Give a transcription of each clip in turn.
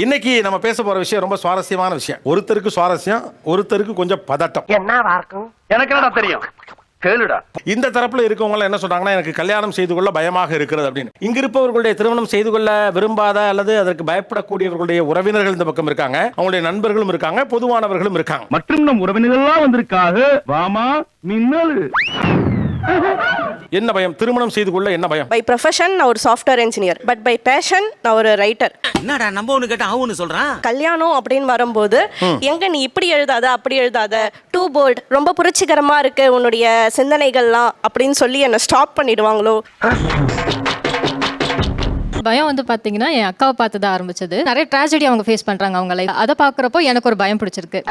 இன்னைக்கு நம்ம பேச போற விஷயம் ரொம்ப சுவாரஸ்யமான விஷயம். ஒருத்தருக்கு சுவாரஸ்யம், ஒருத்தருக்கு கொஞ்சம் பதட்டம். என்னவா இருக்கும்? எனக்கு என்னடா தெரியும், கேளுடா. இந்த தரப்புல இருக்கவங்க என்ன சொல்றாங்கன்னா, எனக்கு கல்யாணம் செய்து கொள்ள பயமாக இருக்கிறது அப்படின்னு. இங்க இருப்பவர்களுடைய திருமணம் செய்து கொள்ள விரும்பாத அல்லது அதற்கு பயப்படக்கூடியவர்களுடைய உறவினர்கள் இந்த பக்கம் இருக்காங்க, அவங்களுடைய நண்பர்களும் இருக்காங்க, பொதுவானவர்களும் இருக்காங்க. மற்றும் நம் உறவினர்கள்லாம் வந்திருக்காக. வாமா மின்னல். என்ன பயம்? திருமணம் செய்து கொள்ள என்ன பயம்? பை ப்ரொஃபஷன் நான் ஒரு software engineer, but by passion நான் ஒரு ரைட்டர். என்னடா நம்ம ஒண்ணு கேட்டா அவன் ஒண்ணு சொல்றான். கல்யாணம் அப்படின்னு வரும்போது எங்க நீ இப்படி எழுதாத அப்படி எழுதாத, டூ போல்ட், ரொம்ப புரட்சிகரமா இருக்கு உன்னுடைய சிந்தனைகள்லாம் அப்படின்னு சொல்லி என்னை ஸ்டாப் பண்ணிடுவாங்களோ. பயம் வந்து பாத்தீங்கன்னா என் அக்காவை பார்த்து தான் ஆரம்பிச்சது. நிறைய ட்ராஜடி அவங்க ஃபேஸ் பண்றாங்க அவங்க லைஃப். அதை பாக்குறப்போ எனக்கு ஒரு பயம் பிடிச்சிருக்கு.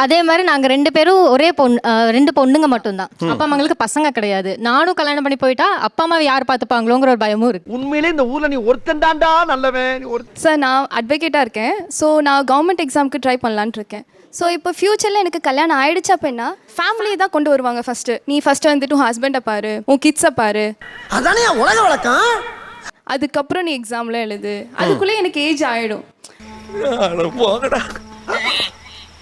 அதே மாதிரி நாங்க ரெண்டு பேரும் ஒரே ரெண்டு பொண்ணுங்க மட்டும்தான். அப்பா அம்மாங்களுக்கு பசங்க கிடையாது. நானும் கல்யாணம் பண்ணி போயிட்டா அப்பா அம்மா யார் பாத்துப்பாங்களோங்கிற ஒரு பயமும் இருக்கு. உண்மையிலே இந்த ஊர்ல நீ ஒருத்தன் தான்டா நல்லவன். சார் நான் அட்வொகேட்டாக இருக்கேன். ஸோ நான் கவர்மெண்ட் எக்ஸாமுக்கு ட்ரை பண்ணலான்ட்டு இருக்கேன். ஸோ இப்போ ஃப்யூச்சரில் எனக்கு கல்யாணம் ஆயிடுச்சு அப்படின்னா ஃபேமிலியை தான் கொண்டு வருவாங்க ஃபர்ஸ்ட். நீ ஃபர்ஸ்ட் வந்துட்டு உன் ஹஸ்பண்டை பாரு, உன் கிட்ஸை பாரு, அதானே உலக வழக்கம். அதுக்கப்புறம் நீ எக்ஸாம்ல எழுது. அதுக்குள்ளே எனக்கு ஏஜ் ஆயிடும்.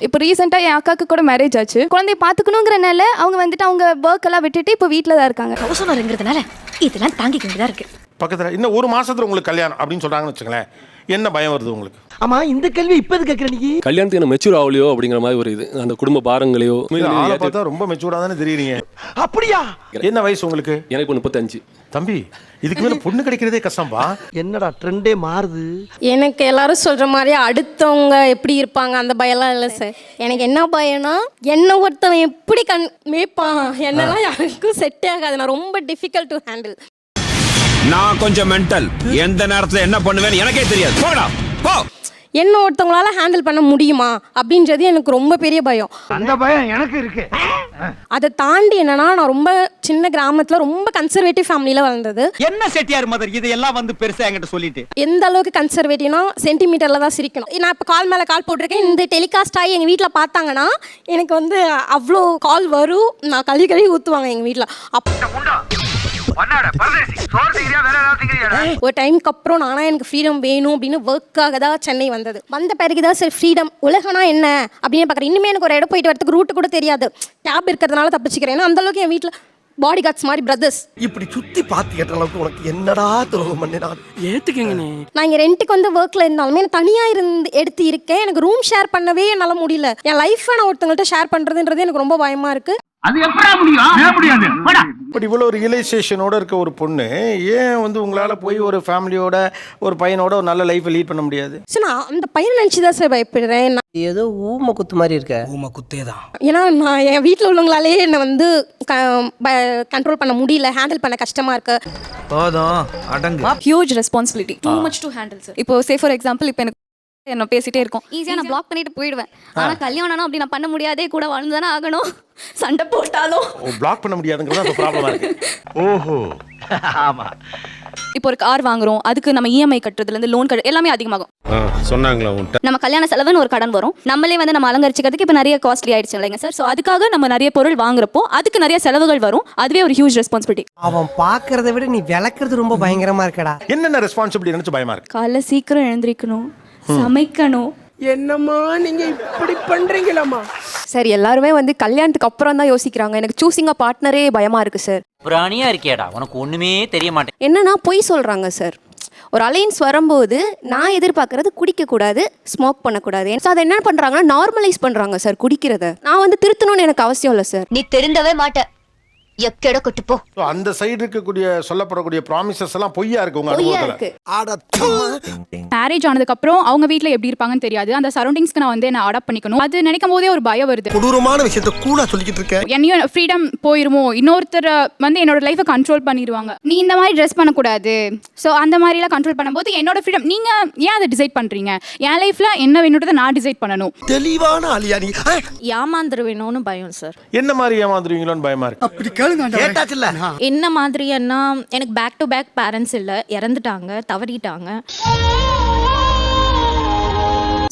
இப்போ ரீசெண்டாக என் அக்காவுக்கு கூட மேரேஜ் ஆச்சு. குழந்தைய பார்த்துக்கணுங்கிறனால அவங்க வந்துட்டு அவங்க ஒர்க் எல்லாம் விட்டுட்டு இப்போ வீட்டில் தான் இருக்காங்க. அவசரங்கிறதுனால இதெல்லாம் தாங்கிக்க வேண்டியதா இருக்கு. பக்கத்துல இன்னும் ஒரு மாசத்துல உங்களுக்கு கல்யாணம் அப்படின்னு சொல்றாங்கன்னு வச்சுங்களேன், என்ன பயம் வருது உங்களுக்கு? ஆமா, இந்த கேள்வி இப்ப எது கேக்குற நீ? கல்யாணத்துக்கு என்ன மெச்சூர் ஆகலையோ அப்படிங்கிற மாதிரி ஒரு இது, அந்த குடும்ப பாரங்களையோ. ஆளை பார்த்தா ரொம்ப மெச்சூர்டா தானே தெரியுறீங்க. அப்படியா? என்ன வயசு உங்களுக்கு? எனக்கு 35. தம்பி, இதுக்கு மேல பொண்ணு கிடைக்கிறதே கஷ்டம்பா. என்னடா ட்ரெண்டே மாறுது. எனக்கு எல்லாரும் சொல்ற மாதிரி அடுத்தவங்க எப்படி இருப்பாங்க அந்த பயம்லாம் இல்லை சார். எனக்கு என்ன பயம்னா, என்ன ஒருத்தவன் எப்படி மேய்ப்பான், என்னெல்லாம் யாருக்கும் செட்டே ஆகாது. நான் ரொம்ப டிஃபிகல்ட் டு ஹேண்டில். நான் கொஞ்சம் மென்டல். எந்த நேரத்துல என்ன பண்ணுவேன்னு எனக்கே தெரியாது. போடா போ. என்ன ஒருத்தவங்களால ஹேண்டில் பண்ண முடியுமா அப்படின்றது எனக்கு ரொம்ப பெரிய பயம். அந்த பயம் எனக்கு இருக்கு. அதை தாண்டி என்னன்னா, நான் ரொம்ப சின்ன கிராமத்துல ரொம்ப கன்சர்வேட்டிவ் ஃபேமிலியில வளர்ந்தது. என்ன செட்டியார் மதர் இதெல்லாம் வந்து பெருசா என்கிட்ட சொல்லிட்டு. எந்த அளவுக்கு கன்சர்வேட்டிவ்னா சென்டிமீட்டர்ல தான் சிரிக்கணும். நான் இப்போ கால் மேல கால் போட்டிருக்கேன். இந்த டெலிகாஸ்ட் ஆகி எங்க வீட்டில் பார்த்தாங்கன்னா எனக்கு வந்து அவ்வளோ கால் வரும். நான் கழுவி ஊற்றுவாங்க எங்க வீட்டில். ஒரு டைமுக்கு அப்புறம் நானா எனக்கு ஃப்ரீடம் வேணும் அப்படின்னு ஒர்க்காக தான் சென்னை வந்தது. வந்த பிறகு தான் சரி ஃப்ரீடம், உலகனா என்ன அப்படின்னு பார்க்குறேன். இன்னுமே எனக்கு ஒரு இடம் போயிட்டு வரதுக்கு ரூட்டு கூட தெரியாது. கேப் இருக்கிறதுனால தப்பிச்சுக்கிறேன். ஏன்னா அந்த அளவுக்கு என் வீட்டில் பாடி கார்ட்ஸ் மாதிரி பிரதர்ஸ். இப்படி சுத்தி பார்த்து கேட்ட அளவுக்கு உனக்கு என்னடா துரோகம் பண்ணா ஏத்துக்கங்க. நான் இங்கே ரெண்டுக்கு வந்து ஒர்க்கில் இருந்தாலுமே நான் தனியாக எடுத்து இருக்கேன். எனக்கு ரூம் ஷேர் பண்ணவே என்னால் முடியல. என் லைஃப்பை நான் ஒருத்தவங்கள்ட்ட ஷேர் பண்ணுறதுன்றது எனக்கு ரொம்ப பயமாக இருக்குது. அது எப்படா முடியாது. பட் இவ்வளோ ஒரு ரியலைசேஷனோட இருக்க ஒரு பொண்ணு ஏன் வந்து உங்களால் போய் ஒரு ஃபேமிலியோட ஒரு பையனோட ஒரு நல்ல லைஃப்பை லீட் பண்ண முடியாது? ஸோ நான் அந்த பையனை நினச்சி தான் சார் பயப்படுறேன். ஏதோ ஊம குத்து மாதிரி இருக்க. ஊம குத்தே தான். ஏன்னா நான் என் வீட்டில் உள்ளவங்களாலே என்னை வந்து கண்ட்ரோல் பண்ண முடியல, ஹேண்டில் பண்ண கஷ்டமா இருக்கு. போதும் அடங்கு. Huge responsibility, too much to handle sir. இப்போ சே ஃபார் எக்ஸாம்பிள் இப்போ எனக்கு என்ன பேசிட்டே இருக்கோம், ஈஸியா நான் பிளாக் பண்ணிட்டு போயிடுவேன். ஆனா கல்யாணம் அப்படி நான் பண்ண முடியாதே, கூட வாழ்ந்துதானே ஆகணும். சண்டை போட்டாலும் பிளாக் பண்ண முடியாதுங்கிறது அந்த ப்ராப்ளமா இருக்கு. ஓஹோ, ஆமா. இப்போ ஒரு கார் வாங்குறோம், அதுக்கு நம்ம இஎம்ஐ கட்டுறதுலேருந்து லோன் கட்டு எல்லாமே அதிகமாகும். சொன்னாங்களா உன்ட்ட? நம்ம கல்யாண செலவுன்னு ஒரு கடன் வரும். நம்மளே வந்து நம்ம அலங்கரிச்சுக்கிறதுக்கு இப்போ நிறைய காஸ்ட்லி ஆயிடுச்சு இல்லைங்க சார். ஸோ அதுக்காக நம்ம நிறைய பொருள் வாங்குறப்போ அதுக்கு நிறைய செலவுகள் வரும். அதுவே ஒரு ஹியூஜ் ரெஸ்பான்சிபிலிட்டி. அவன் பாக்குறத விட நீ விளக்குறது ரொம்ப பயங்கரமா இருக்கடா. என்னென்ன ரெஸ்பான்சிபிலிட்டி நினைச்சு பயமா இருக்கு? காலைல சீக்கிரம் எழுந்திரிக்கணும், சமைக்கணும். என்னம்மா நீங்க இப்படி பண்றீங்களாமா? சார் எல்லாருமே வந்து கல்யாணத்துக்கு அப்புறம் தான் யோசிக்கிறாங்க. எனக்கு சூசிங் பார்ட்னரே பயமா இருக்கு சார். பிராணியா இருக்கியாடா, உனக்கு ஒண்ணுமே தெரிய மாட்டேன். என்னன்னா பொய் சொல்றாங்க சார். ஒரு அலைன்ஸ் வரும்போது நான் எதிர்பார்க்கறது குடிக்க கூடாது, ஸ்மோக் பண்ணக்கூடாது. ஸோ அதை என்ன பண்றாங்கன்னா நார்மலைஸ் பண்றாங்க சார் குடிக்கிறத. நான் வந்து திருத்தணும்னு எனக்கு அவசியம் இல்லை சார். நீ திருந்தவே மாட்ட, எக்கட கொட்டு போ. அந்த சைடு இருக்கக்கூடிய சொல்லப்படக்கூடிய ப்ராமிசஸ் எல்லாம் பொய்யா இருக்கு உங்க அனுபவத்துல? மேரேஜ் ஆனதுக்கு அப்புறம் அவங்க வீட்ல எப்படி இருப்பாங்கன்னு தெரியாது. அந்த சரௌண்டிங்ஸ்க்கு நான் வந்து என்ன அடாப்ட் பண்ணிக்கணும். அது நினைக்கும் போதே ஒரு பயம் வருது. கொடூரமான விஷயத்தை கூட சொல்லிக்கிட்டு இருக்கேன். என்னையும் ஃப்ரீடம் போயிருமோ, இன்னொருத்தர் வந்து என்னோட லைஃபை கண்ட்ரோல் பண்ணிடுவாங்க. நீ இந்த மாதிரி ட்ரெஸ் பண்ணக்கூடாது, ஸோ அந்த மாதிரிலாம் கண்ட்ரோல் பண்ணும்போது என்னோட ஃப்ரீடம் நீங்க ஏன் அதை டிசைட் பண்றீங்க? என் லைஃப்ல என்ன வேணுன்றதை நான் டிசைட் பண்ணணும். தெளிவான ஆளியா நீ? ஏமாந்துருவேணும்னு பயம் சார். என்ன மாதிரி ஏமாந்துருவீங்களோன்னு பயமா இருக்கு. அப்படி கேட்டாச்சுல்ல. என்ன மாதிரின்னா, எனக்கு பேக் டு பேக் பேரண்ட்ஸ் இல்லை, இறந்துட்டாங்க, தவறிட்டாங்க.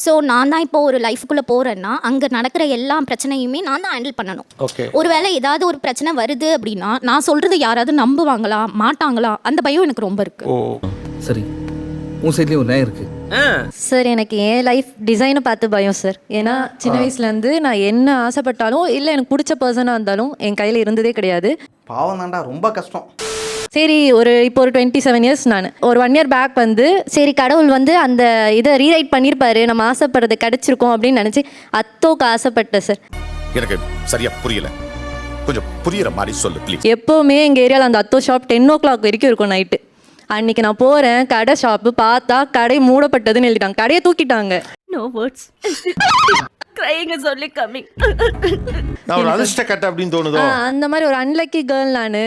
ஸோ நான் தான் இப்போ ஒரு லைஃபுக்குள்ளே போகிறேன்னா அங்கே நடக்கிற எல்லா பிரச்சனையுமே நான் தான் ஹேண்டில் பண்ணணும். ஓகே. ஒருவேளை ஏதாவது ஒரு பிரச்சனை வருது அப்படின்னா நான் சொல்கிறது யாராவது நம்புவாங்களா மாட்டாங்களா அந்த பயம் எனக்கு ரொம்ப இருக்குது. ஓ சரி, உன் சைட்லயும் ஒரு நேரம் இருக்கு. சார் எனக்கு என் லைஃப் டிசைனை பார்த்து பயம் சார். ஏன்னா சின்ன வயசுலேருந்து நான் என்ன ஆசைப்பட்டாலும் இல்லை எனக்கு பிடிச்ச பர்சனாக இருந்தாலும் என் கையில் இருந்ததே கிடையாது. பாவம் தான்டா, ரொம்ப கஷ்டம். சரி இப்போ ஒரு 27 இயர்ஸ் நான் ஒரு 1 இயர் பேக் வந்து சரி கடவுள் வந்து அந்த இதை ரீரைட் பண்ணியிருப்பாரு, நம்ம ஆசைப்படுறது கிடைச்சிருக்கோம் அப்படின்னு நினச்சி அத்தோக்கு ஆசைப்பட்டேன் சார். எனக்கு சரியா புரியல, கொஞ்சம் புரியுற மாதிரி சொல்லு ப்ளீஸ். எப்போவுமே எங்கள் ஏரியாவில் அந்த அத்தோ ஷாப் 10 o'clock வரைக்கும் இருக்கும் நைட்டு. அன்னைக்கு நான் போகிறேன், கடை ஷாப்பு பார்த்தா கடை மூடப்பட்டதுன்னு எழுதிட்டாங்க, கடையை தூக்கிட்டாங்க. No words crying is only coming. நான் ஒரு அதிர்ஷ்ட கட்ட அப்படின்னு தோணுதோ? அந்த மாதிரி ஒரு அன்லக்கி கேர்ள் நான்.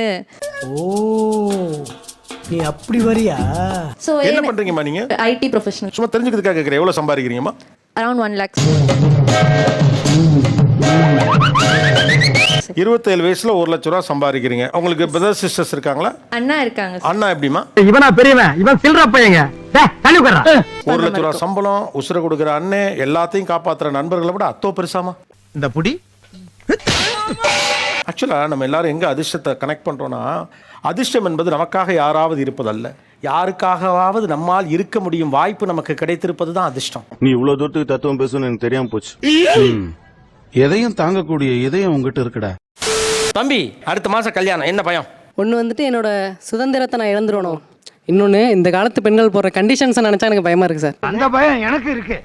ஓ, நீ அப்படி வரியா? ஸோ என்ன பண்றீங்கம்மா நீங்க? ID professional. சும்மா தெரிஞ்சுக்கிறதுக்காக கேட்குறேன், எவ்வளோ சம்பாதிக்கிறீங்கம்மா? Around 1 lakh. 27 வயசுல 1 லட்ச ரூபா சம்பாதிக்கிறீங்க. உங்களுக்கு பிரதர் சிஸ்டர்ஸ் இருக்காங்களா? அண்ணா இருக்காங்க. அண்ணா எப்படிமா? இவனா பெரியவன், இவன் சில்ற பையங்க. 1 லட்ச ரூபா சம்பளம், உசுர கொடுக்குற அண்ணன், எல்லாத்தையும் காப்பாத்துற நண்பர்களை விட அத்தோ பெருசாமா? இந்த புடி ஆக்சுவலா நம்ம எல்லாரும் எங்க அதிர்ஷ்டத்தை கனெக்ட் பண்றோம்னா, அதிர்ஷ்டம் என்பது நமக்காக யாராவது இருப்பதல்ல, யாருக்காகவாவது நம்மால் இருக்க முடியும் வாய்ப்பு நமக்கு கிடைத்திருப்பது தான் அதிர்ஷ்டம். நீ இவ்வளவு தூரத்துக்கு தத்துவம் பேசணும்னு எனக்கு தெரியாம போச்சு. எதையும் தாங்கக்கூடிய இதயம் உங்ககிட்ட இருக்குடா. தம்பி, அடுத்த மாசம் கல்யாணம், என்ன பயம்? ஒன்று வந்துட்டு என்னோட சுதந்திரத்தை நான் இழந்துடணும். இன்னொன்று இந்த காலத்து பெண்கள் போடுற கண்டிஷன்ஸை நினச்சா எனக்கு பயமாக இருக்குது சார். அந்த பயம் எனக்கு இருக்கு.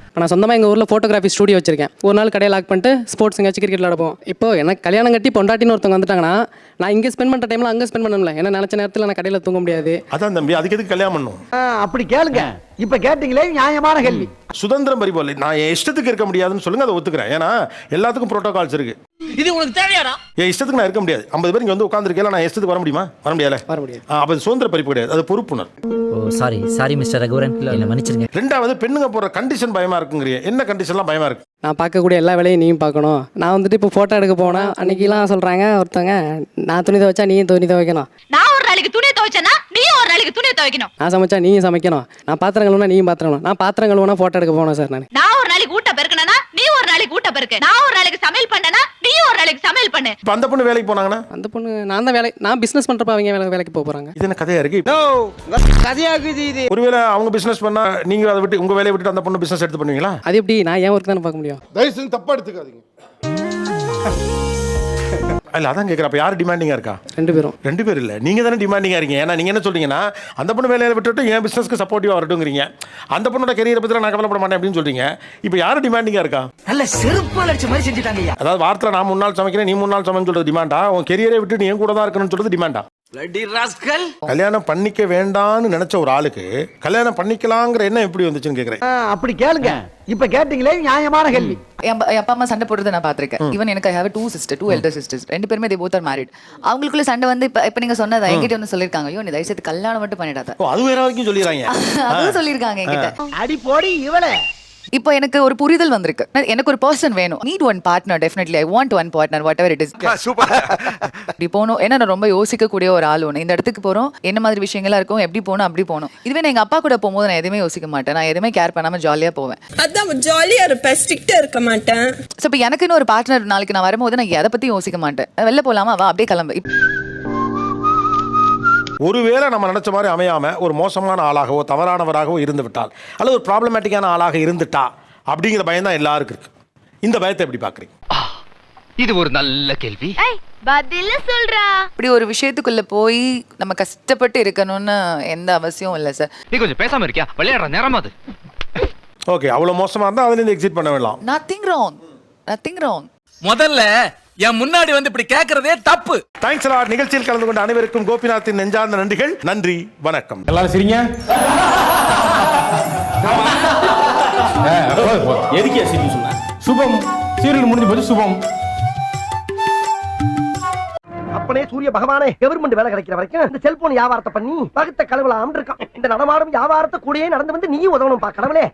இப்போ நான் சொந்தமாக எங்கள் ஊரில் ஃபோட்டோகிராஃபி ஸ்டூடியோ வச்சிருக்கேன். ஒரு நாள் கடையை லாக் பண்ணிட்டு ஸ்போர்ட்ஸ் எங்கேயாச்சும் கிரிக்கெட் விளாடுவோம். இப்போ எனக்கு கல்யாணம் கட்டி பொண்டாட்டின்னு ஒருத்தவங்க வந்துட்டாங்கன்னா நான் இங்கே ஸ்பெண்ட் பண்ணுற டைமில் அங்கே ஸ்பெண்ட் பண்ணல. ஏன்னா நினச்ச நேரத்தில் நான் கடையில் தூங்க முடியாது. அதான் தம்பி, அதுக்கு எதுக்கு கல்யாணம் பண்ணும்? அப்படி கேளுங்க. இப்ப கேட்டீங்களே நியாயமான கேள்வி. சுதந்திரம் பறிபோல் நான் என் இஷ்டத்துக்கு இருக்க முடியாதுன்னு சொல்லுங்க, அதை ஒத்துக்கிறேன். ஏன்னா எல்லாத்துக்கும் புரோட்டோகால்ஸ் இருக்கு. இது உனக்கு தேவையாடா? என் இஷ்டத்துக்கு நான் இருக்க முடியாது. 50 பேர் இங்க வந்து உட்கார்ந்துருக்கேன், நான் இஷ்டத்துக்கு வர முடியுமா? வர முடியாது. அப்ப அது சுதந்திர பறிப்பு கிடையாது, அது பொறுப்புணர். ஓ சாரி மிஸ்டர் ரகுவரன், என்ன மன்னிச்சிருங்க. ரெண்டாவது, பெண்ணுங்க போற கண்டிஷன் பயமா இருக்குங்கிறிய. என்ன கண்டிஷன்லாம் பயமா இருக்கு? நான் பார்க்கக்கூடிய எல்லா வேலையும் நீயும் பார்க்கணும். நான் வந்துட்டு இப்போ ஃபோட்டோ எடுக்க போனேன், அன்னைக்கெல்லாம் சொல்கிறாங்க ஒருத்தவங்க, நான் துணி துவைச்சா நீயும் துணி துவைக்கணும். நான் ஒரு நாளைக்கு துணி துவைச்சேன்னா நீயும் ஒரு நாளைக்கு துணி துவைக்கணும். நான் சமைச்சா நீயும் சமைக்கணும். நான் பாத்திரம் கழுவுனா நீயும் பாத்திரம் கழுவணும். நான் பாத்திரம் கழுவுனா ஃபோட்டோ எடுக்க போனேன் சார். நான் ஒரு நாளைக்கு ஊட்ட பெருக்கனா நீ ஒரு நாளைக்கு ஊட்ட பெருக்கு. நான் ஒரு நாளைக்கு சமையல் பண்ணனா நீ ஒரு நாளைக்கு சமையல் பண்ணு. இப்ப அந்த பொண்ணு வேலைக்கு போனாங்கன்னா, அந்த பொண்ணு நான் தான் நான் பிஸ்னஸ் பண்ணுறப்ப அவங்க வேலைக்கு போகிறாங்க. இது என்ன கதையா இருக்கு? கதையாகுது இது. ஒருவேளை அவங்க பிசினஸ் பண்ணா நீங்க அதை விட்டு உங்க வேலையை விட்டுட்டு அந்த பொண்ணு பிசினஸ் எடுத்து பண்ணுவீங்களா? அது எப்படி? நான் ஏன் ஒர்க் தானே பார்க்க முடியும். தயவு செஞ்சு தப்பா எடுத்துக்காதீங்க. இல்ல அதான் கேட்குறேன். அப்ப யார் டிமாண்டிங்கா இருக்கா? 2 பேரும். 2 பேர் இல்ல, நீங்க தானே டிமாண்டிங்கா இருக்கீங்க. ஏன்னா நீங்க என்ன சொல்றீங்கன்னா, அந்த பொண்ணு வேலையை விட்டுட்டு என் பிசினஸ்க்கு சப்போர்ட்டிவா வரட்டும்ங்கிறீங்க. அந்த பொண்ணோட கெரியரை பத்தி நான் கவலைப்பட மாட்டேன் அப்படின்னு சொல்றீங்க. இப்போ யார் டிமாண்டிங்கா இருக்கா? நல்ல செருப்பு அடிச்ச மாதிரி செஞ்சுட்டாங்க. அதாவது வாரத்தில் நான் 3 நாள் சமைக்கிறேன், நீ 3 நாள் சமைன்னு சொல்றது டிமாண்டா? உன் கெரியரை விட்டு நீ என் கூட தான் இருக்கணும்னு சொல்றது டிமாண்டா? கல்யாணம் பண்ணிக்க வேண்டாம்னு நினைச்ச ஒரு ஆளுக்கு கல்யாணம் பண்ணிக்கலாங்கிற எண்ணம் எப்படி வந்துச்சுன்னு கேக்குறேன். அப்படி கேளுங்க. இப்ப கேட்டீங்களே நியாயமான கேள்வி. என் அப்பா அம்மா சண்டை போடுறதை நான் பார்த்திருக்கேன். ஈவன் எனக்கு ஐ ஹேவ் 2 elder sisters. 2 பேருமே they both are married. அவங்களுக்குள்ள சண்டை வந்து இப்ப நீங்க சொன்னதா என்கிட்ட வந்து சொல்லிருக்காங்க, ஐயோ நீ தயவு செய்து கல்யாணம் மட்டும் பண்ணிடாத. அது வேற வரைக்கும் சொல்லிடுறாங்க. அதுவும் சொல்லிருக்காங்க என்கிட்ட. அடி போடி இவளே. இப்போ எனக்கு ஒரு புரிதல் வந்திருக்கு. எனக்கு ஒரு பர்சன் வேணும். Need one partner. Definitely I want one partner whatever it is. Super. இப்படி போகணும். ஏன்னா நான் ரொம்ப யோசிக்கக்கூடிய ஒரு ஆள் ஒன்று. இந்த இடத்துக்கு போகிறோம், என்ன மாதிரி விஷயங்கள்லாம் இருக்கும், எப்படி போகணும் அப்படி போகணும். இதுவே நான் எங்கள் அப்பா கூட போகும்போது நான் எதுவுமே யோசிக்க மாட்டேன். நான் எதுவுமே கேர் பண்ணாமல் ஜாலியாக போவேன். அதான் ஜாலியாக இருப்பேன், ஸ்ட்ரிக்டாக இருக்க மாட்டேன். ஸோ இப்போ எனக்குன்னு ஒரு பார்ட்னர் நாளைக்கு நான் வரும்போது நான் எதை பற்றி யோசிக்க மாட்டேன். வெளில போகலாமா, வா அப்படியே கிளம்பு. ஒருவேளை நம்ம நினைச்ச மாதிரி அமையாம ஒரு மோசமான ஆளாகவோ தவறானவராகவோ இருந்து விட்டால், அல்லது ஒரு ப்ராப்ளமேட்டிக்கான ஆளாக இருந்துட்டா அப்படிங்கிற பயம் தான் எல்லாருக்கும் இருக்கு. இந்த பயத்தை எப்படி பாக்குறீங்க? இது ஒரு நல்ல கேள்வி. பதில சொல்றா. இப்படி ஒரு விஷயத்துக்குள்ள போய் நம்ம கஷ்டப்பட்டு இருக்கணும்னு எந்த அவசியம் இல்லை சார். நீ கொஞ்சம் பேசாம இருக்கியா? விளையாடுற நேரமா அது. ஓகே, அவ்வளவு மோசமா இருந்தா அதுல இருந்து எக்ஸிட் பண்ண வேண்டாம். Nothing wrong. முதல்ல என் முன்னாடி வந்து இப்படி கேக்குறதே தப்பு. Thanks a lot. நிகழ்ச்சியில் கலந்து கொண்ட அனைவருக்கும் கோபிநாத்தின் நெஞ்சார்ந்த நன்றிகள். நன்றி, வணக்கம். எல்லாரும் சரிங்க. எதுக்கே சரி சொன்ன? சுபம் சீரியல் முடிஞ்சு போச்சு. சுபம். அப்பனே சூரிய பகவானே, கவர்மெண்ட் வேலை கிடைக்கிற வரைக்கும் இந்த செல்போன் வியாபாரத்தை பண்ணி பகுத்த கழுவலாம் இருக்கான். இந்த நடமாடும் வியாபாரத்தை கூடயே நடந்து வந்து நீ உதவணும் பா கடவுளே.